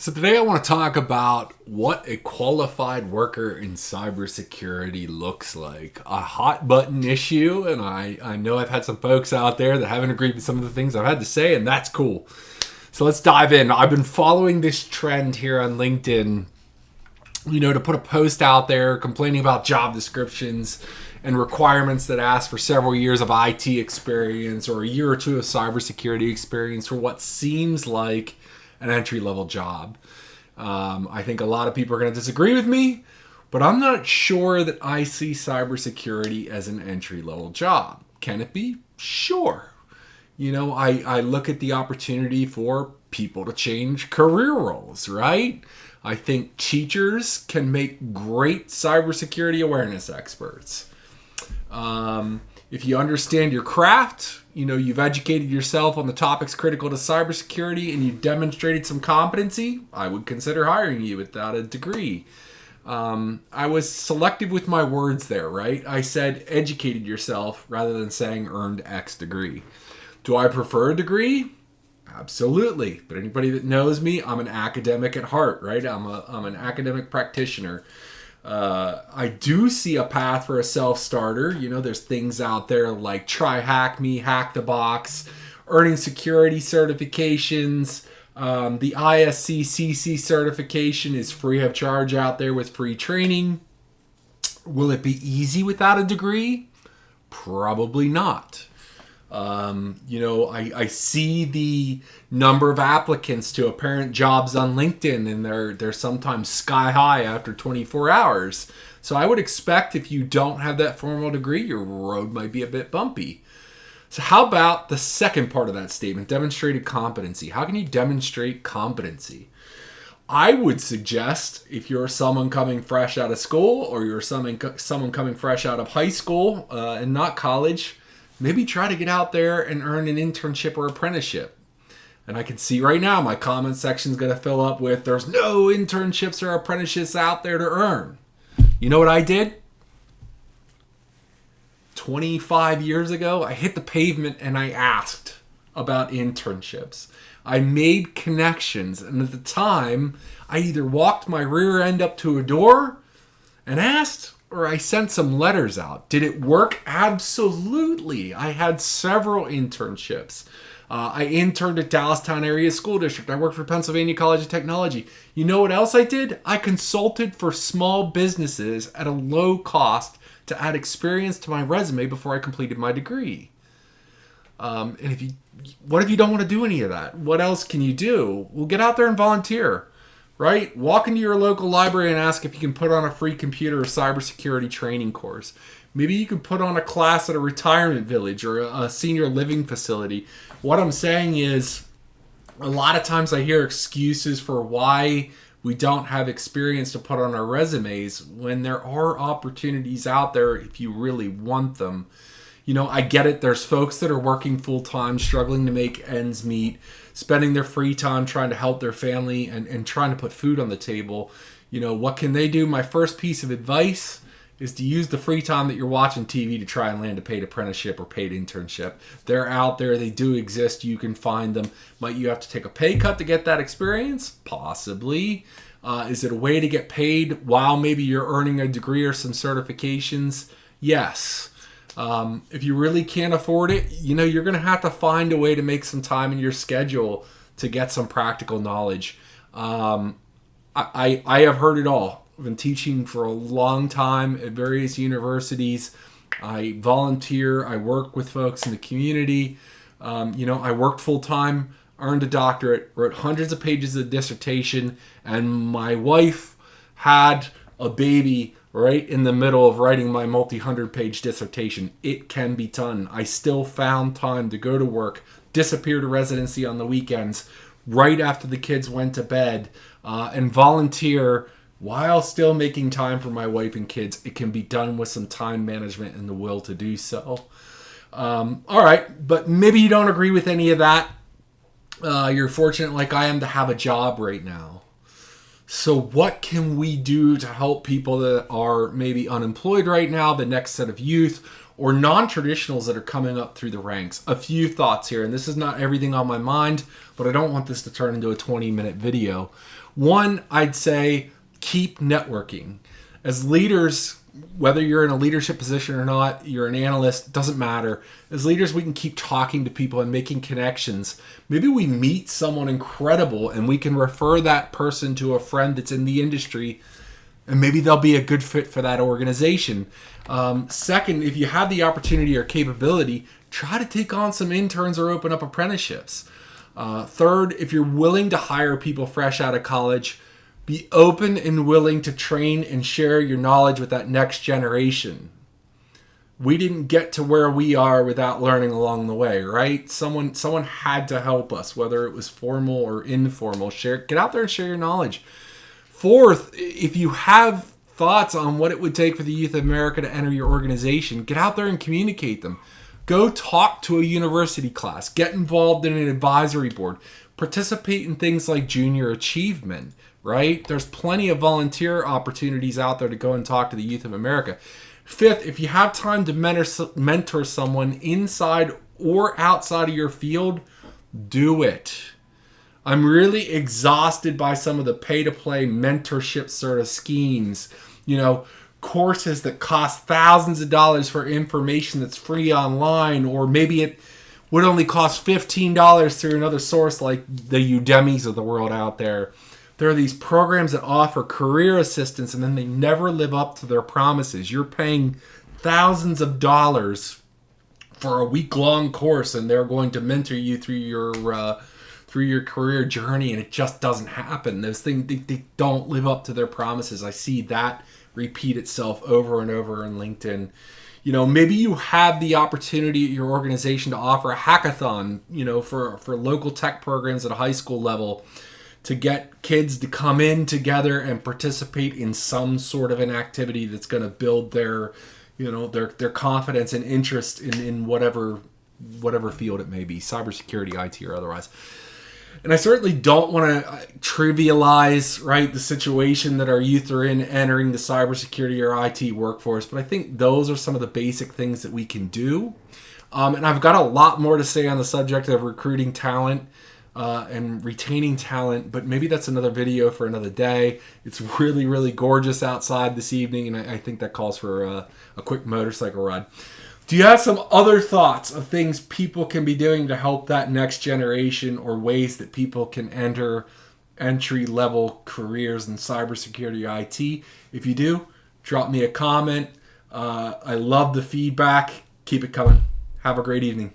So today I want to talk about what a qualified worker in cybersecurity looks like. A hot button issue, and I know I've had some folks out there that haven't agreed with some of the things I've had to say, and that's cool. So let's dive in. I've been following this trend here on LinkedIn, to put a post out there complaining about job descriptions and requirements that ask for several years of IT experience or a year or two of cybersecurity experience for what seems like an entry-level job. I think a lot of people are going to disagree with me, but I'm not sure that I see cybersecurity as an entry-level job. Can it be? Sure. I look at the opportunity for people to change career roles, right? I think teachers can make great cybersecurity awareness experts. If you understand your craft, you've educated yourself on the topics critical to cybersecurity and you've demonstrated some competency, I would consider hiring you without a degree. I was selective with my words there, right? I said educated yourself rather than saying earned X degree. Do I prefer a degree? Absolutely. But anybody that knows me, I'm an academic at heart, right? I'm an academic practitioner. I do see a path for a self-starter. There's things out there like Try Hack Me, Hack the Box, earning security certifications. The ISC/CC certification is free of charge out there with free training. Will it be easy without a degree? Probably not. I see the number of applicants to apparent jobs on LinkedIn, and they're sometimes sky high after 24 hours. So I would expect if you don't have that formal degree, your road might be a bit bumpy. So how about the second part of that statement, demonstrated competency? How can you demonstrate competency? I would suggest if you're someone coming fresh out of school or you're someone coming fresh out of high school and not college, maybe try to get out there and earn an internship or apprenticeship. And I can see right now my comment section is going to fill up with there's no internships or apprenticeships out there to earn. You know what I did? 25 years ago, I hit the pavement and I asked about internships. I made connections, and at the time, I either walked my rear end up to a door and asked, or I sent some letters out. Did it work? Absolutely. I had several internships. I interned at Dallastown Area School District. I worked for Pennsylvania College of Technology. You know what else I did? I consulted for small businesses at a low cost to add experience to my resume before I completed my degree. What if you don't want to do any of that? What else can you do? Well, get out there and volunteer. Right? Walk into your local library and ask if you can put on a free computer or cybersecurity training course. Maybe you could put on a class at a retirement village or a senior living facility. What I'm saying is, a lot of times I hear excuses for why we don't have experience to put on our resumes when there are opportunities out there if you really want them. I get it. There's folks that are working full-time, struggling to make ends meet, spending their free time trying to help their family and trying to put food on the table. What can they do? My first piece of advice is to use the free time that you're watching TV to try and land a paid apprenticeship or paid internship. They're out there. They do exist. You can find them. Might you have to take a pay cut to get that experience? Possibly. Is it a way to get paid while maybe you're earning a degree or some certifications? Yes. If you really can't afford it, you're going to have to find a way to make some time in your schedule to get some practical knowledge. I have heard it all. I've been teaching for a long time at various universities. I volunteer. I work with folks in the community. I worked full time, earned a doctorate, wrote hundreds of pages of dissertation, and my wife had a baby right in the middle of writing my multi-100-page dissertation. It can be done. I still found time to go to work, disappear to residency on the weekends, right after the kids went to bed, and volunteer while still making time for my wife and kids. It can be done with some time management and the will to do so. All right, but maybe you don't agree with any of that. You're fortunate, like I am, to have a job right now. So what can we do to help people that are maybe unemployed right now, the next set of youth, or non-traditionals that are coming up through the ranks? A few thoughts here, and this is not everything on my mind, but I don't want this to turn into a 20-minute video. One, I'd say keep networking. As leaders, whether you're in a leadership position or not, you're an analyst, it doesn't matter. As leaders, we can keep talking to people and making connections. Maybe we meet someone incredible and we can refer that person to a friend that's in the industry, and maybe they'll be a good fit for that organization. Second, if you have the opportunity or capability, try to take on some interns or open up apprenticeships. Third, if you're willing to hire people fresh out of college, be open and willing to train and share your knowledge with that next generation. We didn't get to where we are without learning along the way, right? Someone had to help us, whether it was formal or informal. Get out there and share your knowledge. Fourth, if you have thoughts on what it would take for the youth of America to enter your organization, get out there and communicate them. Go talk to a university class. Get involved in an advisory board. Participate in things like junior achievement, right? There's plenty of volunteer opportunities out there to go and talk to the youth of America. Fifth, if you have time to mentor someone inside or outside of your field, do it. I'm really exhausted by some of the pay-to-play mentorship sort of schemes. Courses that cost thousands of dollars for information that's free online, or maybe it would only cost $15 through another source like the Udemy's of the world out there. There are these programs that offer career assistance and then they never live up to their promises. You're paying thousands of dollars for a week-long course and they're going to mentor you through your career journey, and it just doesn't happen. Those things, they don't live up to their promises. I see that repeat itself over and over in LinkedIn. Maybe you have the opportunity at your organization to offer a hackathon, for local tech programs at a high school level, to get kids to come in together and participate in some sort of an activity that's going to build their confidence and interest in whatever field it may be, cybersecurity, IT, or otherwise. And I certainly don't want to trivialize, right, the situation that our youth are in entering the cybersecurity or IT workforce, but I think those are some of the basic things that we can do. And I've got a lot more to say on the subject of recruiting talent and retaining talent, but maybe that's another video for another day. It's really, really gorgeous outside this evening, and I think that calls for a quick motorcycle ride. Do you have some other thoughts of things people can be doing to help that next generation, or ways that people can enter entry-level careers in cybersecurity or IT? If you do, drop me a comment. I love the feedback. Keep it coming. Have a great evening.